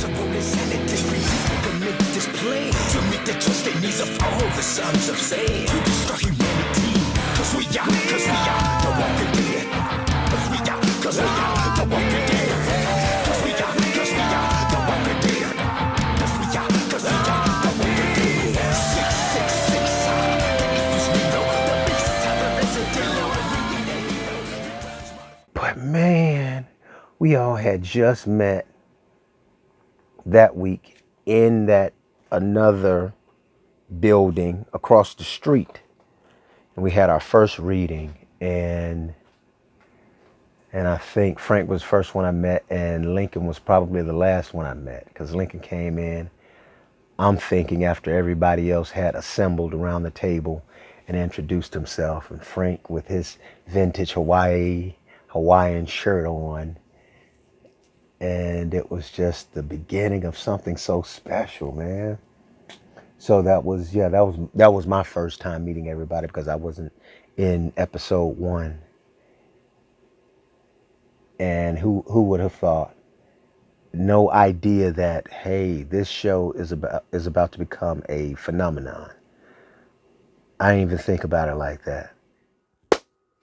impossible insanity. Predicament display to meet the twisted needs of all the sons of Sam. To destroy humanity, cause we are the walking dead. Cause we are the walking dead. Cause we are the walking dead. Cause we are the walking dead. 666, the evil's we know, the beasts have arisen. But man, we all had just met that week in that another building across the street, and we had our first reading, and I think Frank was the first one I met, and Lincoln was probably the last one I met, because Lincoln came in, I'm thinking, after everybody else had assembled around the table and introduced himself, and Frank with his vintage Hawaiian shirt on. And it was just the beginning of something so special, man. So that was my first time meeting everybody, because I wasn't in episode 1. And who would have thought? No idea that, hey, this show is about to become a phenomenon. I didn't even think about it like that.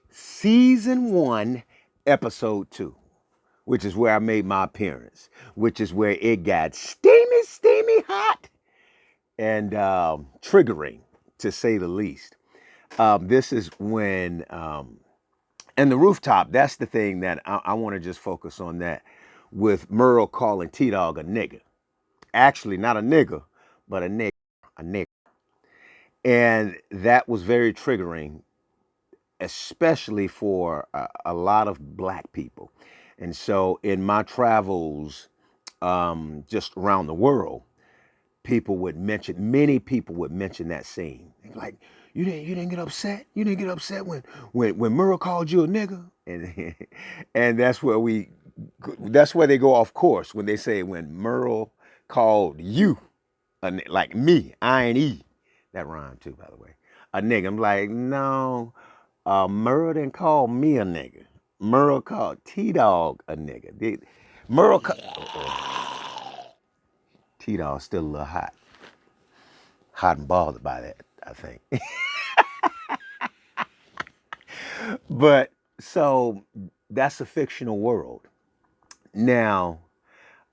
Season 1, episode 2, which is where I made my appearance, which is where it got steamy hot and triggering, to say the least. This is when, and the rooftop, that's the thing that I want to just focus on, that with Merle calling T-Dog a nigga. Actually, not a nigga, but a nigga. And that was very triggering, especially for a lot of black people. And so in my travels, just around the world, many people would mention that scene. Like, you didn't get upset? You didn't get upset when Merle called you a nigga? And and that's where they go off course when they say when Merle called you, like me, IronE. That rhymed too, by the way. A nigga. I'm like, no, Merle didn't call me a nigga. Merle called T-Dog a nigga. Merle T-Dog's still a little hot and bothered by that, I think. But so that's a fictional world. Now,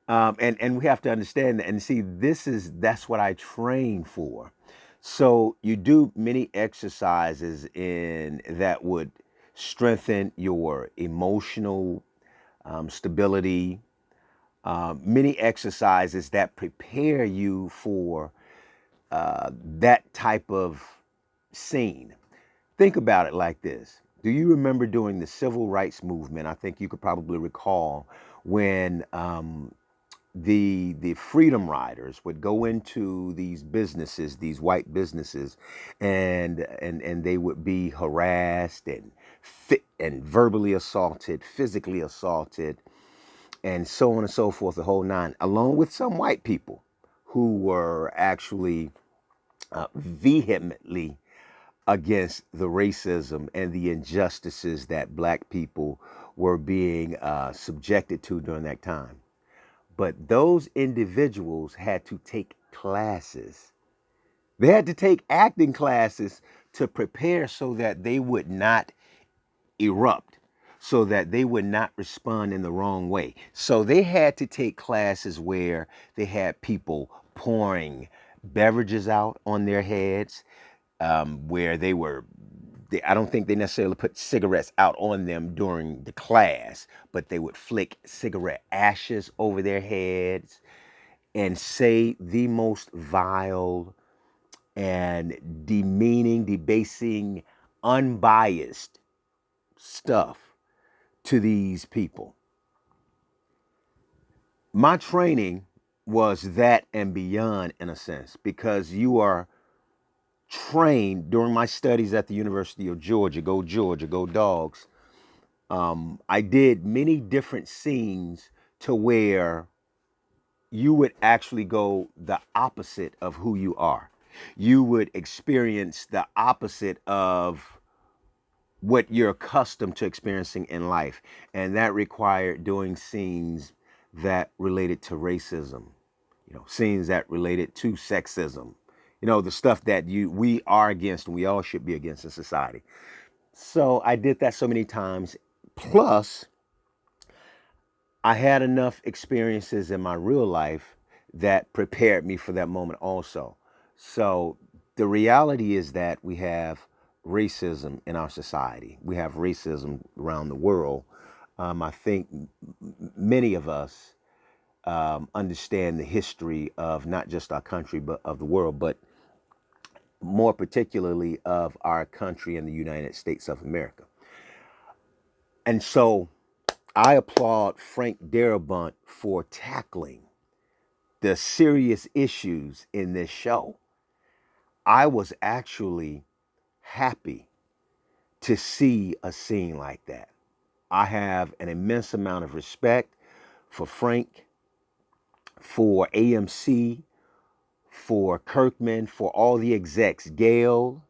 and we have to understand that, and see, that's what I train for. So you do many exercises in that would strengthen your emotional stability. Many exercises that prepare you for that type of scene. Think about it like this. Do you remember during the civil rights movement? I think you could probably recall when the freedom riders would go into these businesses, these white businesses, and they would be harassed and verbally assaulted, physically assaulted, and so on and so forth, the whole nine, along with some white people who were actually vehemently against the racism and the injustices that black people were being subjected to during that time. But those individuals had to take classes. They had to take acting classes to prepare so that they would not erupt, so that they would not respond in the wrong way. So they had to take classes where they had people pouring beverages out on their heads, where I don't think they necessarily put cigarettes out on them during the class, but they would flick cigarette ashes over their heads and say the most vile and demeaning, debasing, unbiased stuff to these people. My training was that and beyond, in a sense, because you are trained during my studies at the University of Georgia. Go Georgia, go Dogs. I did many different scenes to where you would actually go the opposite of who you are. You would experience the opposite of what you're accustomed to experiencing in life. And that required doing scenes that related to racism. scenes that related to sexism, the stuff that we are against and we all should be against in society. So I did that so many times. Plus, I had enough experiences in my real life that prepared me for that moment also. So the reality is that we have racism in our society. We have racism around the world. I think many of us understand the history of not just our country, but of the world, but more particularly of our country in the United States of America. And so I applaud Frank Darabont for tackling the serious issues in this show. I was actually happy to see a scene like that. I have an immense amount of respect for Frank, for AMC, for Kirkman, for all the execs, Gail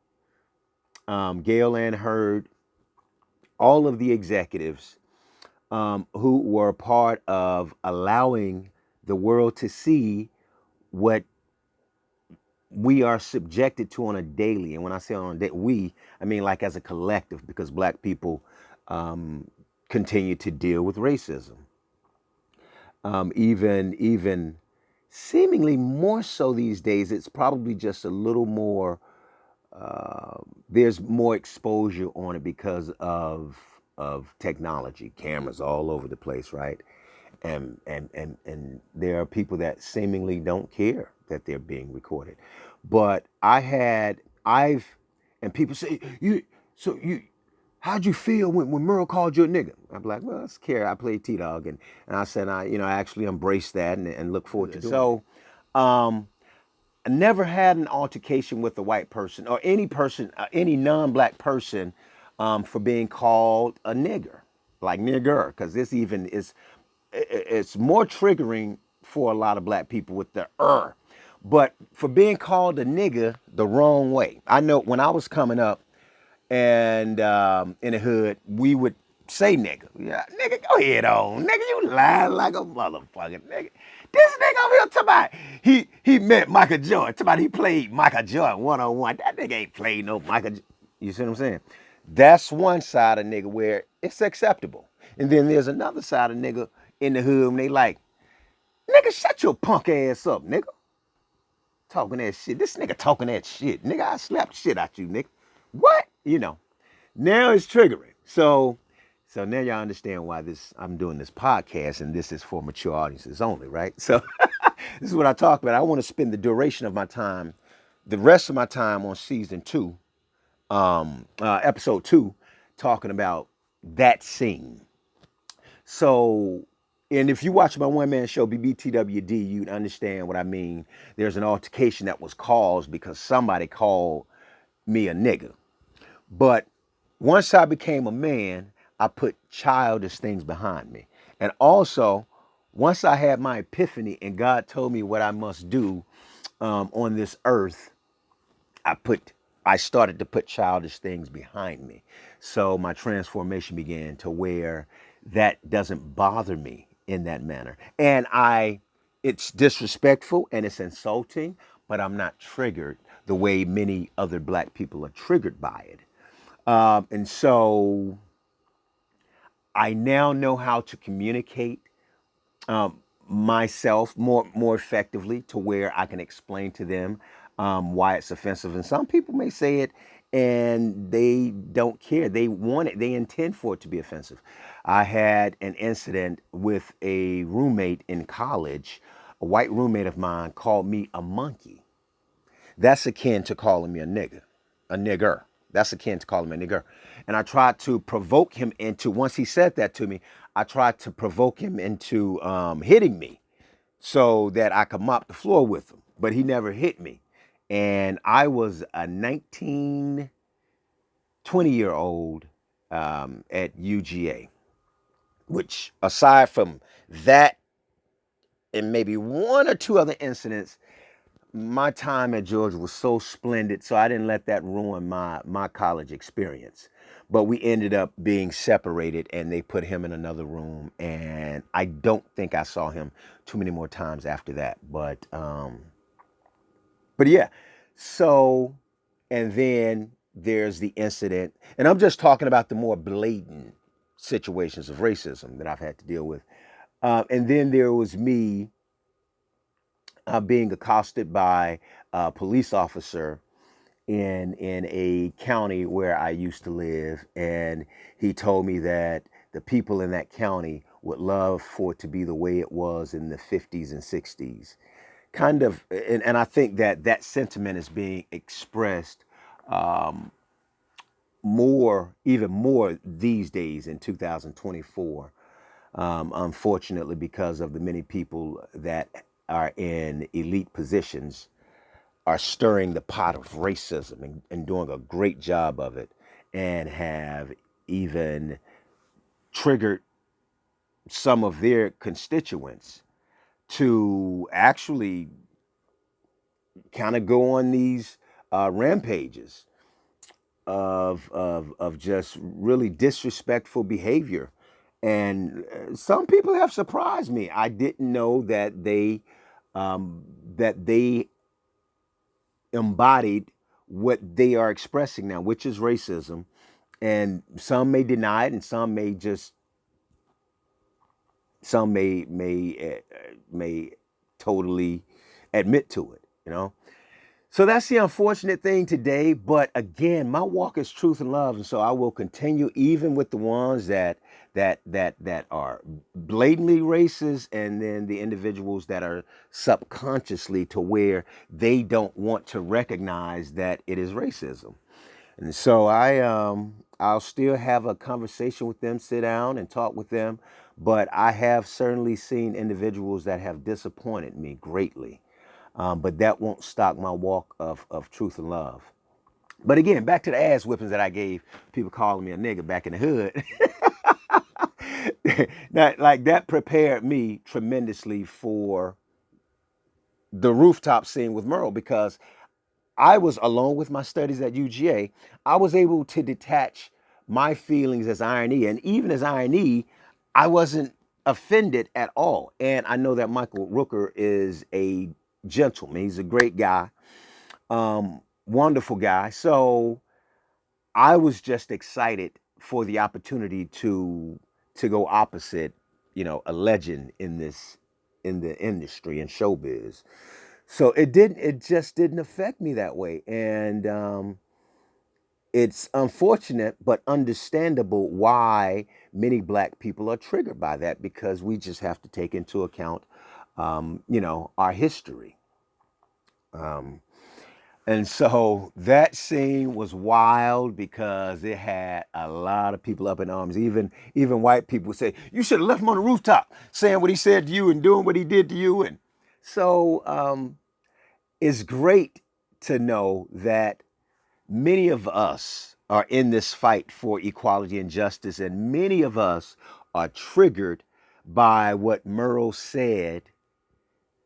and Hurd, all of the executives who were part of allowing the world to see what we are subjected to on a daily. And when I say on a day, we, I mean like as a collective, because black people continue to deal with racism. Even seemingly more so these days, it's probably just a little more, there's more exposure on it because of technology, cameras all over the place, right? And there are people that seemingly don't care that they're being recorded. But and people say, how'd you feel when Merle called you a nigga? I'm like, well, let's care. I play T-Dog. And I said, I actually embrace that and look forward to doing it. So, I never had an altercation with a white person or any person, any non-black person, for being called a nigger, like nigger, because this even is, it's more triggering for a lot of black people with the but for being called a nigger the wrong way. I know when I was coming up and in the hood, we would say nigga. Yeah, nigga, go ahead on. Nigga, you lying like a motherfucker, nigga. This nigga over here talking about he met Michael Jordan. Talking about he played Michael Jordan one-on-one. That nigga ain't played no Michael. You see what I'm saying? That's one side of nigga where it's acceptable. And then there's another side of nigga in the hood and they like, nigga, shut your punk ass up, nigga. Talking that shit. This nigga talking that shit. Nigga, I slapped shit out you, nigga. What? Now it's triggering. So now y'all understand why I'm doing this podcast and this is for mature audiences only, right? So this is what I talk about. I want to spend the duration of my time, the rest of my time on season 2, episode 2, talking about that scene. So, and if you watch my one-man show, BBTWD, you'd understand what I mean. There's an altercation that was caused because somebody called me a nigga. But once I became a man, I put childish things behind me. And also, once I had my epiphany and God told me what I must do on this earth, I started to put childish things behind me. So my transformation began to where that doesn't bother me in that manner. And it's disrespectful and it's insulting, but I'm not triggered the way many other black people are triggered by it. And so I now know how to communicate myself more effectively to where I can explain to them why it's offensive. And some people may say it and they don't care. They want it. They intend for it to be offensive. I had an incident with a roommate in college. A white roommate of mine called me a monkey. That's akin to calling me a nigger. That's akin to calling me a nigger. And I tried to provoke him into, once he said that to me, I tried to provoke him into hitting me so that I could mop the floor with him. But he never hit me. And I was a 19, 20-year-old at UGA, which aside from that and maybe one or two other incidents, my time at Georgia was so splendid, so I didn't let that ruin my college experience. But we ended up being separated, and they put him in another room, and I don't think I saw him too many more times after that. But yeah, so and then there's the incident, and I'm just talking about the more blatant situations of racism that I've had to deal with. And then there was me being accosted by a police officer in a county where I used to live, and he told me that the people in that county would love for it to be the way it was in the 50s and 60s. Kind of, and I think that that sentiment is being expressed um, more, even more these days in 2024. Unfortunately, because of the many people that are in elite positions are stirring the pot of racism and doing a great job of it, and have even triggered some of their constituents to actually kind of go on these rampages of just really disrespectful behavior. And some people have surprised me. I didn't know um, that they embodied what they are expressing now, which is racism. And some may deny it, and some may totally admit to it. You know. So that's the unfortunate thing today. But again, my walk is truth and love, and so I will continue even with the ones that are blatantly racist, and then the individuals that are subconsciously to where they don't want to recognize that it is racism. And so I'll still have a conversation with them, sit down and talk with them. But I have certainly seen individuals that have disappointed me greatly. But that won't stop my walk of truth and love. But again, back to the ass whippings that I gave people calling me a nigga back in the hood. That like that prepared me tremendously for the rooftop scene with Merle, because I was alone with my studies at UGA. I was able to detach my feelings as IronE, and even as IronE, I wasn't offended at all. And I know that Michael Rooker is a gentleman. He's a great guy, wonderful guy. So I was just excited for the opportunity to go opposite, a legend in the industry and showbiz. So it just didn't affect me that way. And it's unfortunate but understandable why many black people are triggered by that, because we just have to take into account our history. Um, and so that scene was wild because it had a lot of people up in arms. Even white people say, you should have left him on the rooftop saying what he said to you and doing what he did to you. And so it's great to know that many of us are in this fight for equality and justice, and many of us are triggered by what Merle said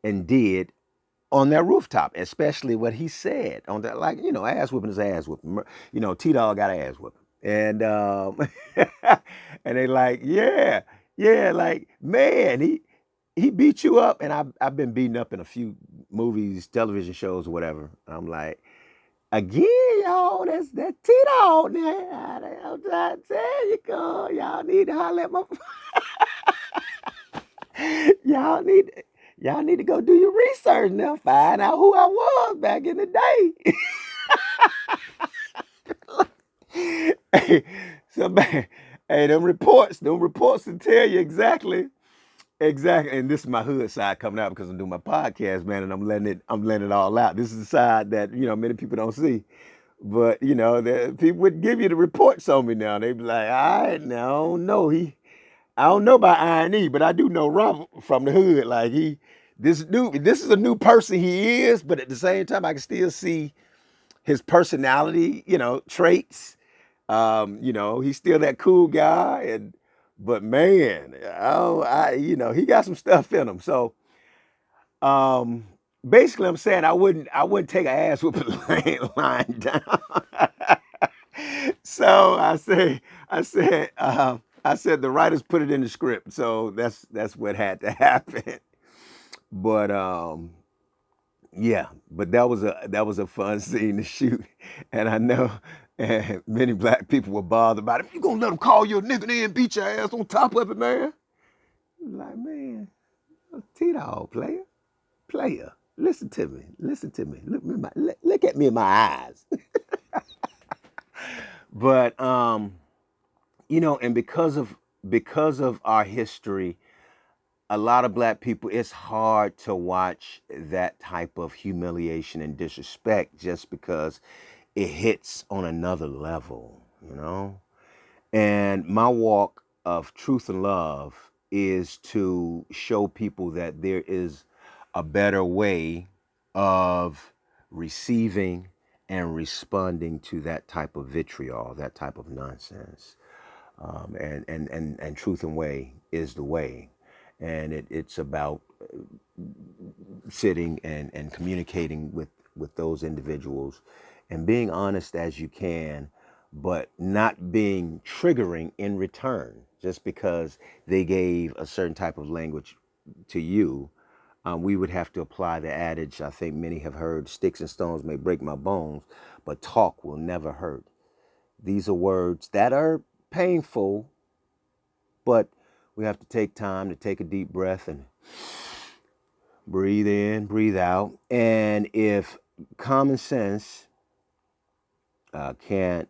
and did on that rooftop, especially what he said on that, like, ass whipping is ass whipping. T-Dog got ass whipping. And and they like, yeah, yeah, like, man, he beat you up. And I've been beaten up in a few movies, television shows, or whatever. I'm like, again, y'all, that's T-Dog now. I'm trying to tell you, girl, y'all need to holler at my y'all need y'all need to go do your research now. Find out who I was back in the day. Hey, somebody, hey, them reports will tell you exactly. And this is my hood side coming out because I'm doing my podcast, man, and I'm letting it all out. This is the side that many people don't see. But the people would give you the reports on me now. They'd be like, all right, now I don't know about IronE, but I do know Robert from the hood. Like this is a new person he is, but at the same time, I can still see his personality, traits. He's still that cool guy, but man, he got some stuff in him. So, um, basically, I'm saying I wouldn't take an ass whooping lying down. So I said the writers put it in the script, so that's what had to happen. But yeah, but that was a fun scene to shoot, and I know and many black people were bothered about it. You gonna let them call you a nigga and beat your ass on top of it, man? I'm like, man, T-Dog, player. Listen to me. Listen to me. Look at me in my eyes. But and because of our history, a lot of black people, it's hard to watch that type of humiliation and disrespect just because it hits on another level, you know? And my walk of truth and love is to show people that there is a better way of receiving and responding to that type of vitriol, that type of nonsense. And truth and way is the way. And it's about sitting and communicating with those individuals and being honest as you can, but not being triggering in return just because they gave a certain type of language to you. We would have to apply the adage I think many have heard: sticks and stones may break my bones, but talk will never hurt. These are words that are painful, but we have to take time to take a deep breath and breathe in, breathe out. And if common sense can't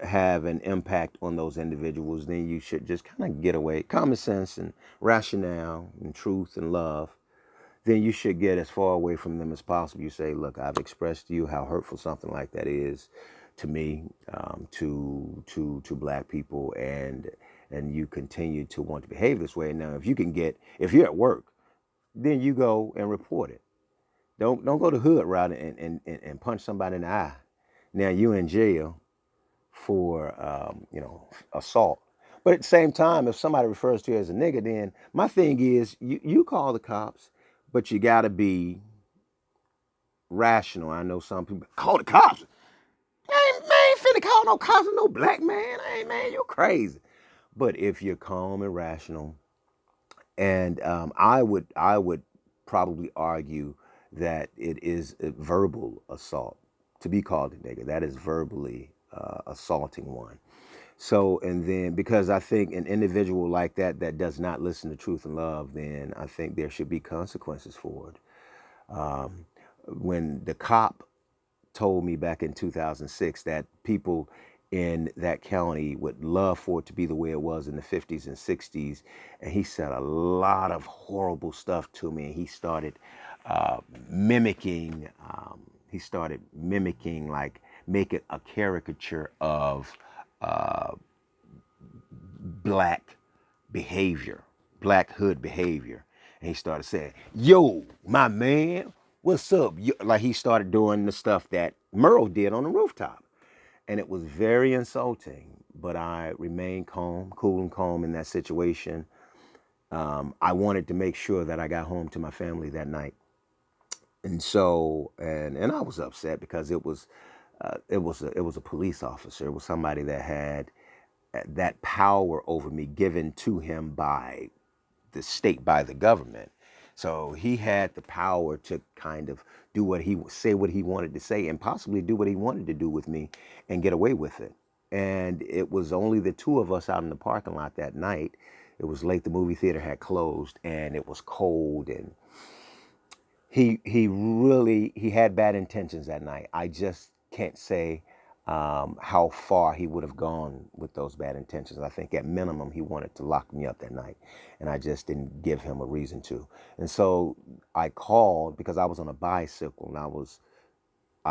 have an impact on those individuals, then you should just kind of get away. Common sense and rationale and truth and love, then you should get as far away from them as possible. You say, look, I've expressed to you how hurtful something like that is to me, to black people, and you continue to want to behave this way. Now, if you're at work, then you go and report it. Don't go the hood route and punch somebody in the eye. Now you in jail for assault. But at the same time, if somebody refers to you as a nigga, then my thing is you call the cops, but you gotta be rational. I know some people call the cops. I ain't finna call no cops on no black man. Hey man, you're crazy. But if you're calm and rational, and I would probably argue that it is a verbal assault to be called a nigga. That is verbally assaulting one. So, and then because I think an individual like that does not listen to truth and love, then I think there should be consequences for it. When the cop told me back in 2006 that people in that county would love for it to be the way it was in the 50s and 60s. And he said a lot of horrible stuff to me. He started mimicking, like making a caricature of uh, black behavior, black hood behavior. And he started saying, yo, my man, what's up? Like he started doing the stuff that Merle did on the rooftop. And it was very insulting, but I remained calm, cool and calm in that situation. I wanted to make sure that I got home to my family that night. And so, and I was upset because it was a police officer. It was somebody that had that power over me given to him by the state, by the government. So he had the power to kind of say what he wanted to say and possibly do what he wanted to do with me and get away with it. And it was only the two of us out in the parking lot that night. It was late. The movie theater had closed and it was cold, and he had bad intentions that night. I just can't say how far he would have gone with those bad intentions. I think at minimum he wanted to lock me up that night, and I just didn't give him a reason to. And so I called because I was on a bicycle and I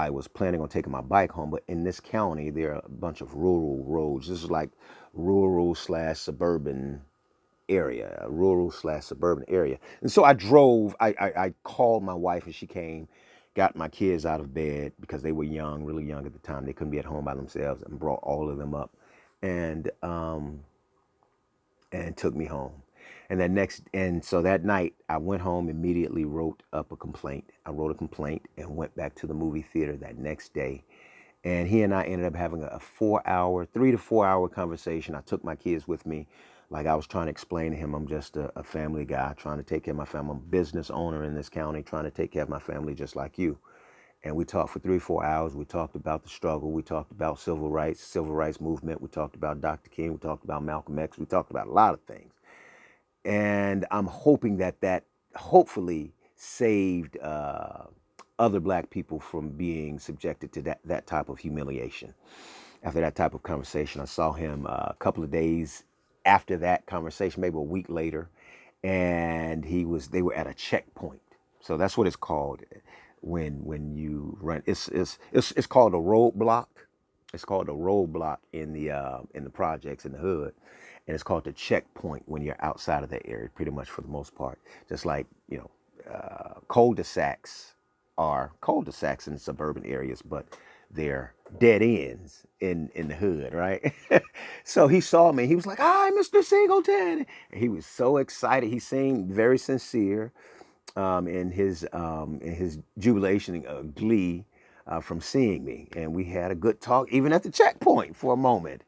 was planning on taking my bike home. But in this county, there are a bunch of rural roads. This is like rural slash suburban area, a rural slash suburban area. And so I drove, I called my wife and she came, got my kids out of bed because they were young, really young at the time. They couldn't be at home by themselves, and brought all of them up and and took me home. And so that night I went home, immediately wrote up a complaint. I wrote a complaint and went back to the movie theater that next day. And he and I ended up having a 4 hour, 3 to 4 hour conversation. I took my kids with me. Like I was trying to explain to him, I'm just a family guy trying to take care of my family. I'm a business owner in this county, trying to take care of my family just like you. And we talked for 3 or 4 hours. We talked about the struggle. We talked about civil rights movement. We talked about Dr. King. We talked about Malcolm X. We talked about a lot of things. And I'm hoping that hopefully saved other black people from being subjected to that type of humiliation. After that type of conversation, I saw him a couple of days after that conversation, maybe a week later, and they were at a checkpoint. So that's what it's called when you run. It's called a roadblock. It's called a roadblock in the projects in the hood, and it's called the checkpoint when you're outside of that area, pretty much for the most part. Just like cul-de-sacs are cul-de-sacs in suburban areas, but they're dead ends in the hood, right? So he saw me. He was like, "Hi, Mr. Singleton." And he was so excited. He seemed very sincere in his jubilation, glee from seeing me. And we had a good talk, even at the checkpoint for a moment.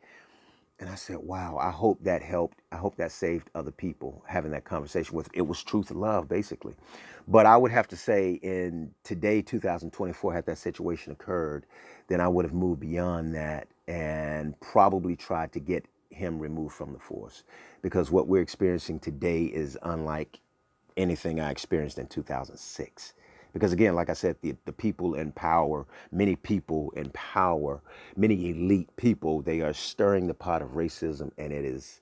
And I said, wow, I hope that helped. I hope that saved other people having that conversation with. It was truth and love, basically. But I would have to say in today, 2024, had that situation occurred, then I would have moved beyond that and probably tried to get him removed from the force. Because what we're experiencing today is unlike anything I experienced in 2006. Because again, like I said, the people in power, many people in power, many elite people, they are stirring the pot of racism, and it is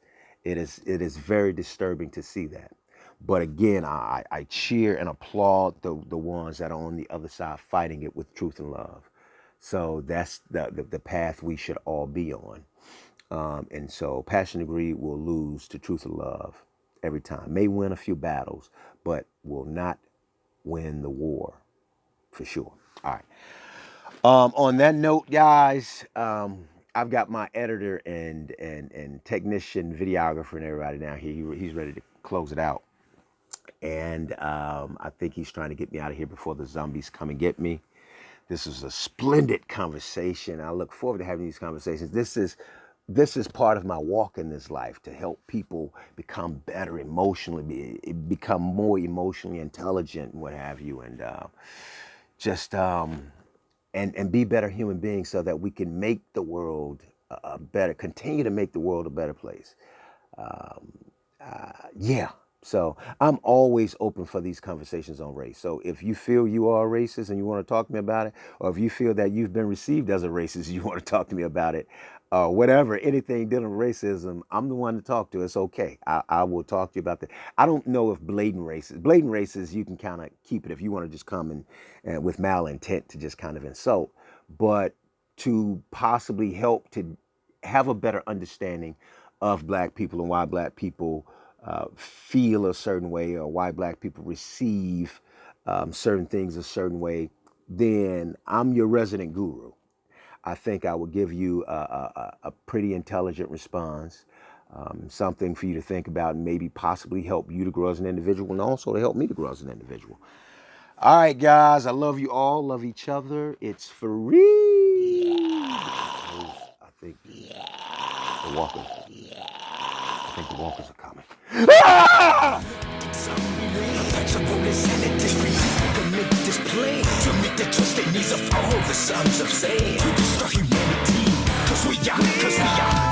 very disturbing to see that. But again, I cheer and applaud the ones that are on the other side fighting it with truth and love. So that's the path we should all be on. And so passion and greed will lose to truth and love every time. May win a few battles, but will not win the war for sure. All right. On that note, guys, I've got my editor and technician, videographer, and everybody down here. He's ready to close it out, and I think he's trying to get me out of here before the zombies come and get me. This is a splendid conversation. I look forward to having these conversations. This is part of my walk in this life, to help people become better emotionally, become more emotionally intelligent, and what have you, and and be better human beings, so that we can make the world continue to make the world a better place. Yeah. So I'm always open for these conversations on race. So if you feel you are a racist and you want to talk to me about it, or if you feel that you've been received as a racist, you want to talk to me about it, whatever, anything dealing with racism, I'm the one to talk to. It's okay. I will talk to you about that. I don't know if blatant racists, you can kind of keep it if you want to just come and with malintent to just kind of insult, but to possibly help to have a better understanding of black people and why black people feel a certain way, or why black people receive certain things a certain way, then I'm your resident guru. I think I will give you a pretty intelligent response, something for you to think about, and maybe possibly help you to grow as an individual, and also to help me to grow as an individual. All right, guys, I love you all, love each other. It's free. I think the walkers. I think the walkers are coming. Ah! Commit display to meet the trusted needs of all the sons of Sam. To destroy humanity, cause we are